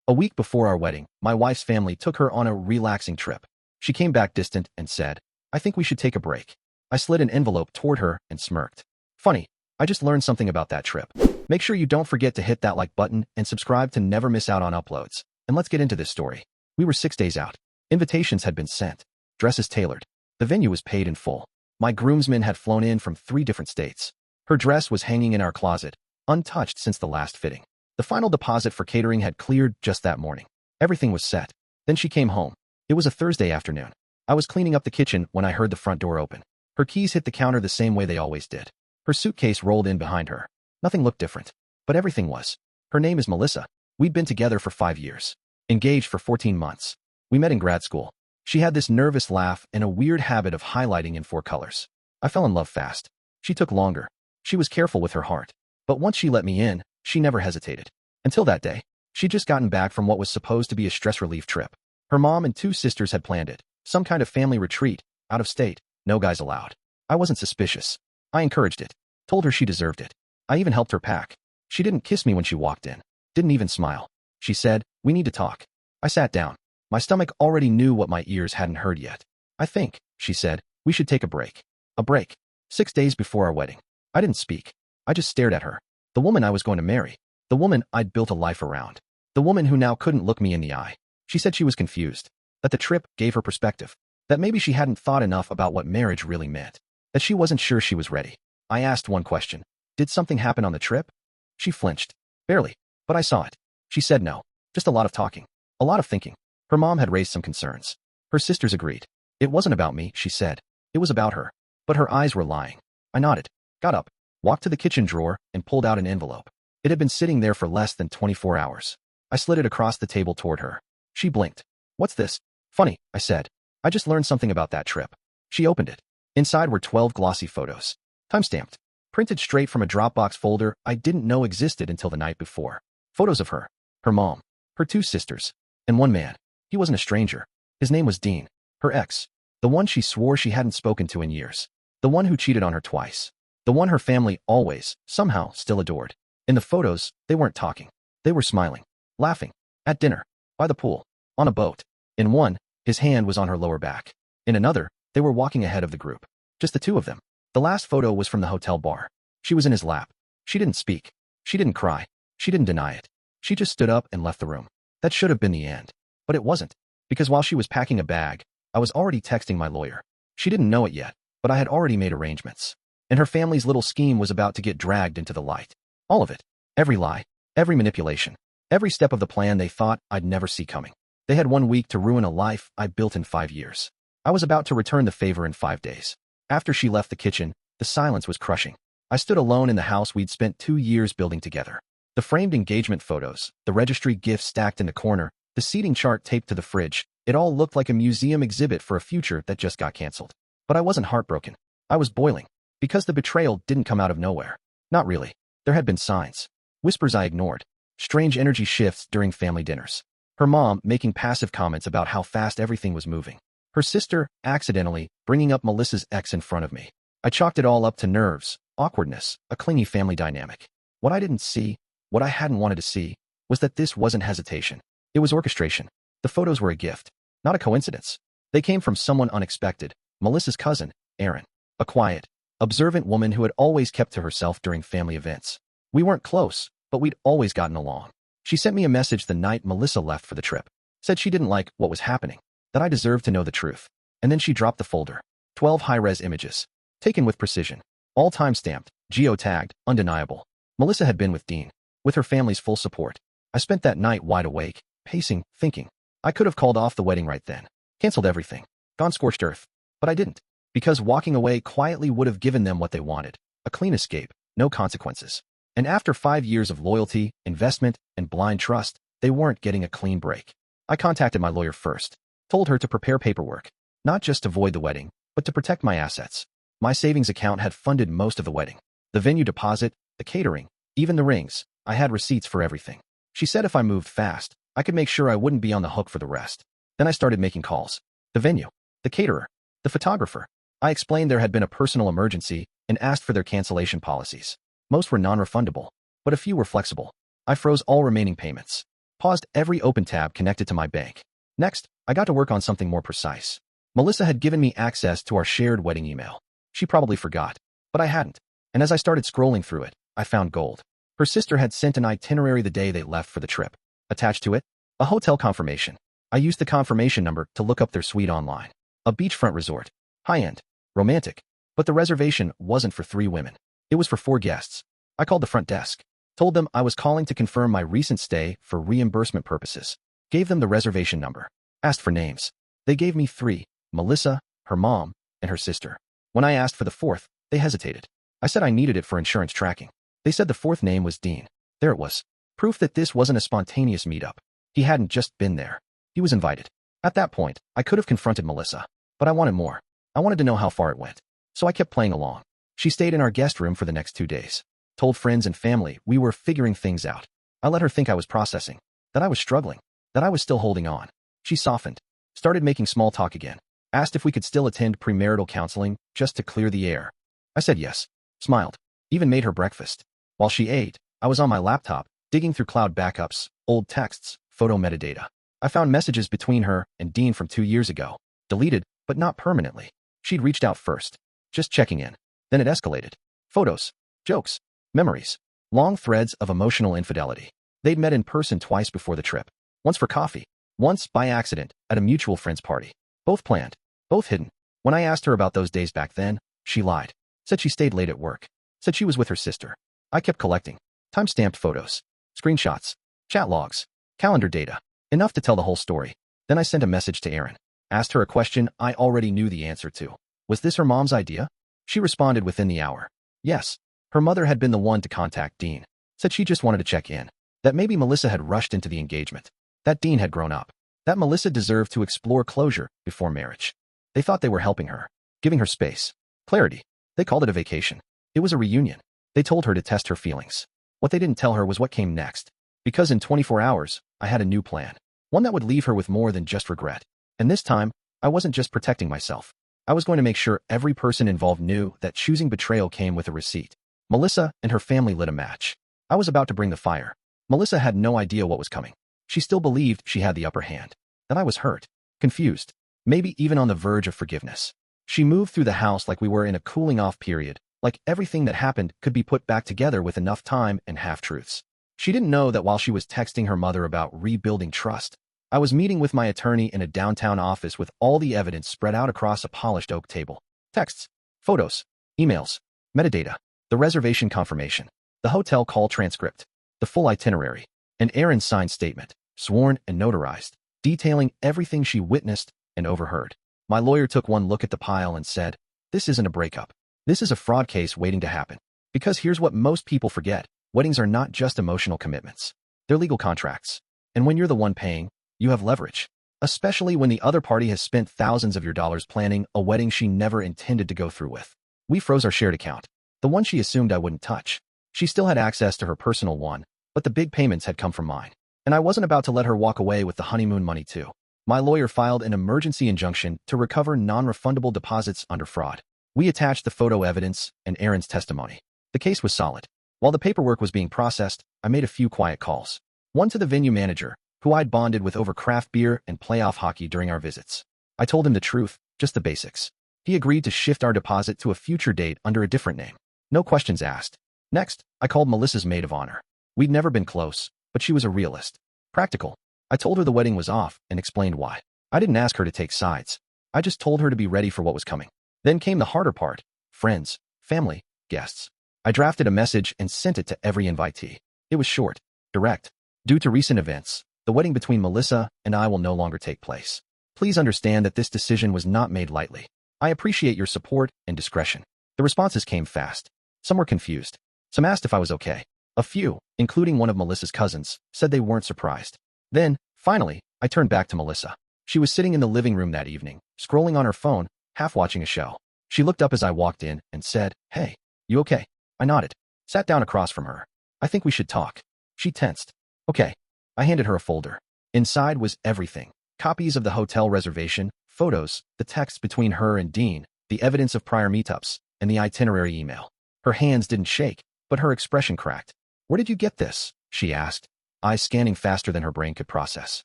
A week before our wedding, my wife's family took her on a relaxing trip. She came back distant and said, "I think we should take a break." I slid an envelope toward her and smirked. Funny, I just learned something about that trip. Make sure you don't forget to hit that like button and subscribe to never miss out on uploads. And let's get into this story. We were 6 days out. Invitations had been sent. Dresses tailored. The venue was paid in full. My groomsmen had flown in from 3 different states. Her dress was hanging in our closet, untouched since the last fitting. The final deposit for catering had cleared just that morning. Everything was set. Then she came home. It was a Thursday afternoon. I was cleaning up the kitchen when I heard the front door open. Her keys hit the counter the same way they always did. Her suitcase rolled in behind her. Nothing looked different, but everything was. Her name is Melissa. We'd been together for 5 years. Engaged for 14 months. We met in grad school. She had this nervous laugh and a weird habit of highlighting in 4 colors. I fell in love fast. She took longer. She was careful with her heart. But once she let me in, she never hesitated. Until that day, she'd just gotten back from what was supposed to be a stress relief trip. Her mom and 2 sisters had planned it. Some kind of family retreat, out of state, no guys allowed. I wasn't suspicious. I encouraged it. Told her she deserved it. I even helped her pack. She didn't kiss me when she walked in. Didn't even smile. She said, "We need to talk." I sat down. My stomach already knew what my ears hadn't heard yet. "I think," she said, "we should take a break." A break. 6 days before our wedding. I didn't speak. I just stared at her. The woman I was going to marry. The woman I'd built a life around. The woman who now couldn't look me in the eye. She said she was confused. That the trip gave her perspective. That maybe she hadn't thought enough about what marriage really meant. That she wasn't sure she was ready. I asked one question. Did something happen on the trip? She flinched. Barely. But I saw it. She said no. Just a lot of talking. A lot of thinking. Her mom had raised some concerns. Her sisters agreed. It wasn't about me, she said. It was about her. But her eyes were lying. I nodded. Got up. Walked to the kitchen drawer and pulled out an envelope. It had been sitting there for less than 24 hours. I slid it across the table toward her. She blinked. "What's this?" "Funny," I said. "I just learned something about that trip." She opened it. Inside were 12 glossy photos. Time-stamped. Printed straight from a Dropbox folder I didn't know existed until the night before. Photos of her. Her mom. Her 2 sisters. And one man. He wasn't a stranger. His name was Dean. Her ex. The one she swore she hadn't spoken to in years. The one who cheated on her twice. The one her family always, somehow, still adored. In the photos, they weren't talking. They were smiling. Laughing. At dinner. By the pool. On a boat. In one, his hand was on her lower back. In another, they were walking ahead of the group. Just the 2 of them. The last photo was from the hotel bar. She was in his lap. She didn't speak. She didn't cry. She didn't deny it. She just stood up and left the room. That should have been the end. But it wasn't. Because while she was packing a bag, I was already texting my lawyer. She didn't know it yet, but I had already made arrangements. And her family's little scheme was about to get dragged into the light. All of it. Every lie. Every manipulation. Every step of the plan they thought I'd never see coming. They had 1 week to ruin a life I built in 5 years. I was about to return the favor in 5 days. After she left the kitchen, the silence was crushing. I stood alone in the house we'd spent 2 years building together. The framed engagement photos, the registry gifts stacked in the corner, the seating chart taped to the fridge, it all looked like a museum exhibit for a future that just got canceled. But I wasn't heartbroken. I was boiling. Because the betrayal didn't come out of nowhere. Not really. There had been signs. Whispers I ignored. Strange energy shifts during family dinners. Her mom making passive comments about how fast everything was moving. Her sister, accidentally, bringing up Melissa's ex in front of me. I chalked it all up to nerves, awkwardness, a clingy family dynamic. What I didn't see, what I hadn't wanted to see, was that this wasn't hesitation. It was orchestration. The photos were a gift, not a coincidence. They came from someone unexpected, Melissa's cousin, Erin. A quiet, observant woman who had always kept to herself during family events. We weren't close, but we'd always gotten along. She sent me a message the night Melissa left for the trip. Said she didn't like what was happening, that I deserved to know the truth. And then she dropped the folder. 12 high-res images. Taken with precision. All time-stamped, geotagged, undeniable. Melissa had been with Dean. With her family's full support. I spent that night wide awake, pacing, thinking. I could have called off the wedding right then. Canceled everything. Gone scorched earth. But I didn't. Because walking away quietly would have given them what they wanted. A clean escape, no consequences. And after 5 years of loyalty, investment, and blind trust, they weren't getting a clean break. I contacted my lawyer first. Told her to prepare paperwork. Not just to avoid the wedding, but to protect my assets. My savings account had funded most of the wedding. The venue deposit, the catering, even the rings. I had receipts for everything. She said if I moved fast, I could make sure I wouldn't be on the hook for the rest. Then I started making calls. The venue, the caterer, the photographer. I explained there had been a personal emergency and asked for their cancellation policies. Most were non-refundable, but a few were flexible. I froze all remaining payments. Paused every open tab connected to my bank. Next, I got to work on something more precise. Melissa had given me access to our shared wedding email. She probably forgot, but I hadn't. And as I started scrolling through it, I found gold. Her sister had sent an itinerary the day they left for the trip. Attached to it, a hotel confirmation. I used the confirmation number to look up their suite online. A beachfront resort. High-end. Romantic. But the reservation wasn't for 3 women. It was for 4 guests. I called the front desk. Told them I was calling to confirm my recent stay for reimbursement purposes. Gave them the reservation number. Asked for names. They gave me 3. Melissa, her mom, and her sister. When I asked for the 4th, they hesitated. I said I needed it for insurance tracking. They said the 4th name was Dean. There it was. Proof that this wasn't a spontaneous meetup. He hadn't just been there. He was invited. At that point, I could have confronted Melissa. But I wanted more. I wanted to know how far it went. So I kept playing along. She stayed in our guest room for the next 2 days. Told friends and family we were figuring things out. I let her think I was processing. That I was struggling. That I was still holding on. She softened. Started making small talk again. Asked if we could still attend premarital counseling just to clear the air. I said yes. Smiled. Even made her breakfast. While she ate, I was on my laptop, digging through cloud backups, old texts, photo metadata. I found messages between her and Dean from 2 years ago. Deleted, but not permanently. She'd reached out first. Just checking in. Then it escalated. Photos. Jokes. Memories. Long threads of emotional infidelity. They'd met in person twice before the trip. Once for coffee. Once, by accident, at a mutual friend's party. Both planned. Both hidden. When I asked her about those days back then, she lied. Said she stayed late at work. Said she was with her sister. I kept collecting. Time-stamped photos. Screenshots. Chat logs. Calendar data. Enough to tell the whole story. Then I sent a message to Erin. Asked her a question I already knew the answer to. Was this her mom's idea? She responded within the hour. Yes. Her mother had been the one to contact Dean. Said she just wanted to check in. That maybe Melissa had rushed into the engagement. That Dean had grown up. That Melissa deserved to explore closure before marriage. They thought they were helping her. Giving her space. Clarity. They called it a vacation. It was a reunion. They told her to test her feelings. What they didn't tell her was what came next. Because in 24 hours, I had a new plan. One that would leave her with more than just regret. And this time, I wasn't just protecting myself. I was going to make sure every person involved knew that choosing betrayal came with a receipt. Melissa and her family lit a match. I was about to bring the fire. Melissa had no idea what was coming. She still believed she had the upper hand. That I was hurt. Confused. Maybe even on the verge of forgiveness. She moved through the house like we were in a cooling-off period, like everything that happened could be put back together with enough time and half-truths. She didn't know that while she was texting her mother about rebuilding trust, I was meeting with my attorney in a downtown office with all the evidence spread out across a polished oak table. Texts, photos, emails, metadata, the reservation confirmation, the hotel call transcript, the full itinerary, and Erin's signed statement, sworn and notarized, detailing everything she witnessed and overheard. My lawyer took one look at the pile and said, "This isn't a breakup. This is a fraud case waiting to happen. Because here's what most people forget. Weddings are not just emotional commitments. They're legal contracts. And when you're the one paying, you have leverage. Especially when the other party has spent thousands of your dollars planning a wedding she never intended to go through with." We froze our shared account. The one she assumed I wouldn't touch. She still had access to her personal one, but the big payments had come from mine. And I wasn't about to let her walk away with the honeymoon money too. My lawyer filed an emergency injunction to recover non-refundable deposits under fraud. We attached the photo evidence and Erin's testimony. The case was solid. While the paperwork was being processed, I made a few quiet calls. One to the venue manager, who I'd bonded with over craft beer and playoff hockey during our visits. I told him the truth, just the basics. He agreed to shift our deposit to a future date under a different name. No questions asked. Next, I called Melissa's maid of honor. We'd never been close, but she was a realist. Practical. I told her the wedding was off and explained why. I didn't ask her to take sides. I just told her to be ready for what was coming. Then came the harder part. Friends, family, guests. I drafted a message and sent it to every invitee. It was short, direct. Due to recent events, the wedding between Melissa and I will no longer take place. Please understand that this decision was not made lightly. I appreciate your support and discretion. The responses came fast. Some were confused. Some asked if I was okay. A few, including one of Melissa's cousins, said they weren't surprised. Then, finally, I turned back to Melissa. She was sitting in the living room that evening, scrolling on her phone, half watching a show. She looked up as I walked in and said, "Hey, you okay?" I nodded. Sat down across from her. "I think we should talk." She tensed. "Okay." I handed her a folder. Inside was everything. Copies of the hotel reservation, photos, the texts between her and Dean, the evidence of prior meetups, and the itinerary email. Her hands didn't shake, but her expression cracked. "Where did you get this?" she asked. eyes scanning faster than her brain could process.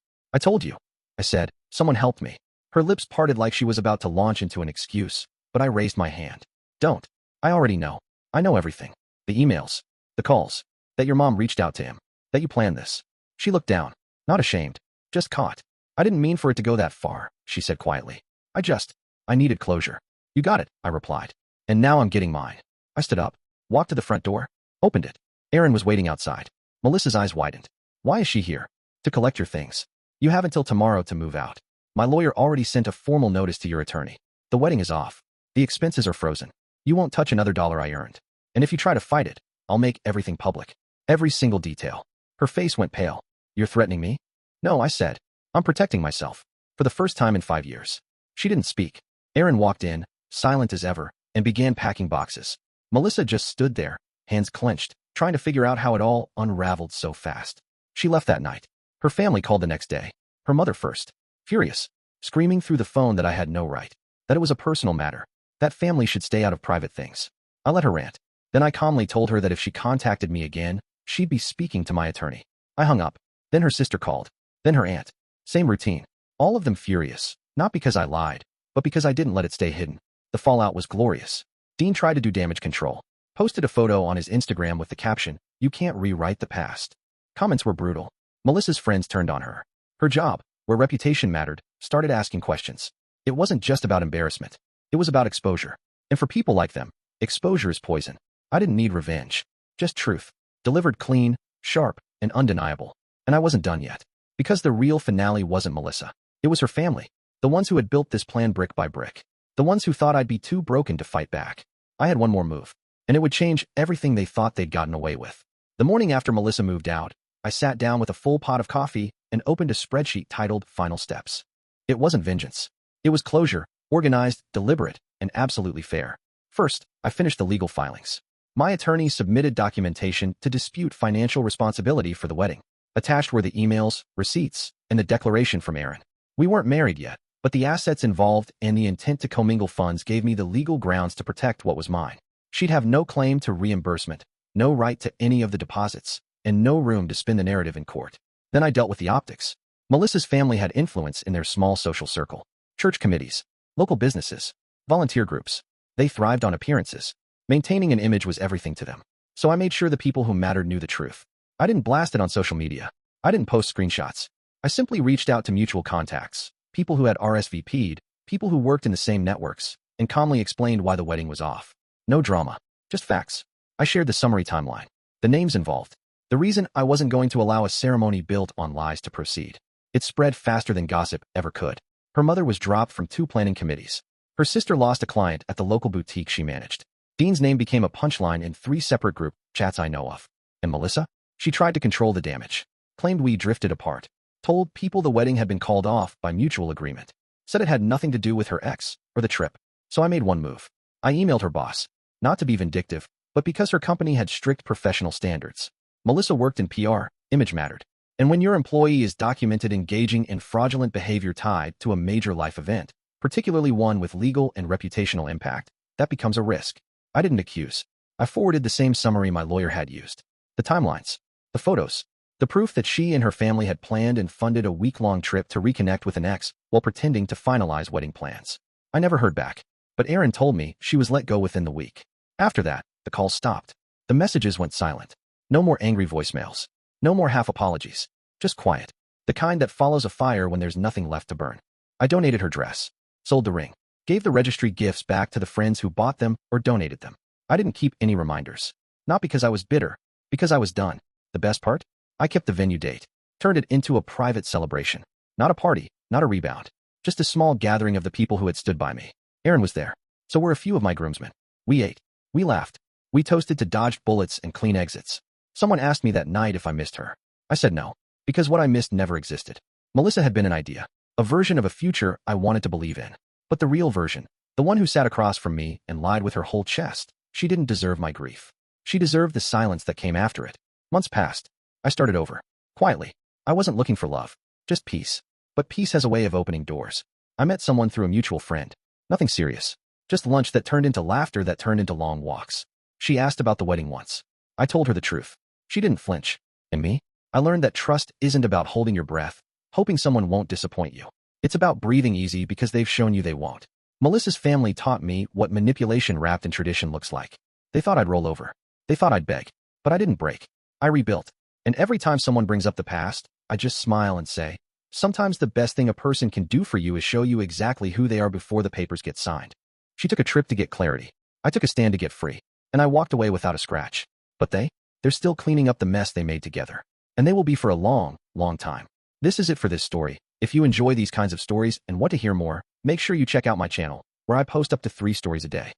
I told you, I said. Someone helped me. Her lips parted like she was about to launch into an excuse, but I raised my hand. Don't. I already know. I know everything. The emails. The calls. That your mom reached out to him. That you planned this. She looked down. Not ashamed. Just caught. I didn't mean for it to go that far, she said quietly. I needed closure. You got it, I replied. And now I'm getting mine. I stood up, walked to the front door, opened it. Aaron was waiting outside. Melissa's eyes widened. Why is she here? To collect your things. You have until tomorrow to move out. My lawyer already sent a formal notice to your attorney. The wedding is off. The expenses are frozen. You won't touch another dollar I earned. And if you try to fight it, I'll make everything public. Every single detail. Her face went pale. You're threatening me? No, I said. I'm protecting myself. For the first time in 5 years. She didn't speak. Aaron walked in, silent as ever, and began packing boxes. Melissa just stood there, hands clenched, trying to figure out how it all unraveled so fast. She left that night. Her family called the next day. Her mother first. Furious. Screaming through the phone that I had no right. That it was a personal matter. That family should stay out of private things. I let her rant. Then I calmly told her that if she contacted me again, she'd be speaking to my attorney. I hung up. Then her sister called. Then her aunt. Same routine. All of them furious. Not because I lied, but because I didn't let it stay hidden. The fallout was glorious. Dean tried to do damage control. Posted a photo on his Instagram with the caption, "You can't rewrite the past." Comments were brutal. Melissa's friends turned on her. Her job, where reputation mattered, started asking questions. It wasn't just about embarrassment. It was about exposure. And for people like them, exposure is poison. I didn't need revenge. Just truth. Delivered clean, sharp, and undeniable. And I wasn't done yet. Because the real finale wasn't Melissa. It was her family. The ones who had built this plan brick by brick. The ones who thought I'd be too broken to fight back. I had one more move. And it would change everything they thought they'd gotten away with. The morning after Melissa moved out, I sat down with a full pot of coffee and opened a spreadsheet titled Final Steps. It wasn't vengeance. It was closure, organized, deliberate, and absolutely fair. First, I finished the legal filings. My attorney submitted documentation to dispute financial responsibility for the wedding. Attached were the emails, receipts, and the declaration from Aaron. We weren't married yet, but the assets involved and the intent to commingle funds gave me the legal grounds to protect what was mine. She'd have no claim to reimbursement, no right to any of the deposits, and no room to spin the narrative in court. Then I dealt with the optics. Melissa's family had influence in their small social circle. Church committees, local businesses, volunteer groups. They thrived on appearances. Maintaining an image was everything to them. So I made sure the people who mattered knew the truth. I didn't blast it on social media. I didn't post screenshots. I simply reached out to mutual contacts, people who had RSVP'd, people who worked in the same networks, and calmly explained why the wedding was off. No drama, just facts. I shared the summary timeline, the names involved, the reason I wasn't going to allow a ceremony built on lies to proceed. It spread faster than gossip ever could. Her mother was dropped from 2 planning committees. Her sister lost a client at the local boutique she managed. Dean's name became a punchline in 3 separate group chats I know of. And Melissa? She tried to control the damage. Claimed we drifted apart. Told people the wedding had been called off by mutual agreement. Said it had nothing to do with her ex or the trip. So I made one move. I emailed her boss. Not to be vindictive, but because her company had strict professional standards. Melissa worked in PR, image mattered. And when your employee is documented engaging in fraudulent behavior tied to a major life event, particularly one with legal and reputational impact, that becomes a risk. I didn't accuse. I forwarded the same summary my lawyer had used. The timelines. The photos. The proof that she and her family had planned and funded a week-long trip to reconnect with an ex while pretending to finalize wedding plans. I never heard back. But Aaron told me she was let go within the week. After that, the calls stopped. The messages went silent. No more angry voicemails. No more half apologies. Just quiet. The kind that follows a fire when there's nothing left to burn. I donated her dress. Sold the ring. Gave the registry gifts back to the friends who bought them or donated them. I didn't keep any reminders. Not because I was bitter. Because I was done. The best part? I kept the venue date. Turned it into a private celebration. Not a party. Not a rebound. Just a small gathering of the people who had stood by me. Aaron was there. So were a few of my groomsmen. We ate. We laughed. We toasted to dodged bullets and clean exits. Someone asked me that night if I missed her. I said no. Because what I missed never existed. Melissa had been an idea. A version of a future I wanted to believe in. But the real version, the one who sat across from me and lied with her whole chest, she didn't deserve my grief. She deserved the silence that came after it. Months passed. I started over. Quietly. I wasn't looking for love. Just peace. But peace has a way of opening doors. I met someone through a mutual friend. Nothing serious. Just lunch that turned into laughter that turned into long walks. She asked about the wedding once. I told her the truth. She didn't flinch. And me? I learned that trust isn't about holding your breath, hoping someone won't disappoint you. It's about breathing easy because they've shown you they won't. Melissa's family taught me what manipulation wrapped in tradition looks like. They thought I'd roll over. They thought I'd beg. But I didn't break. I rebuilt. And every time someone brings up the past, I just smile and say, sometimes the best thing a person can do for you is show you exactly who they are before the papers get signed. She took a trip to get clarity. I took a stand to get free. And I walked away without a scratch. But they're still cleaning up the mess they made together. And they will be for a long, long time. This is it for this story. If you enjoy these kinds of stories and want to hear more, make sure you check out my channel, where I post up to 3 stories a day.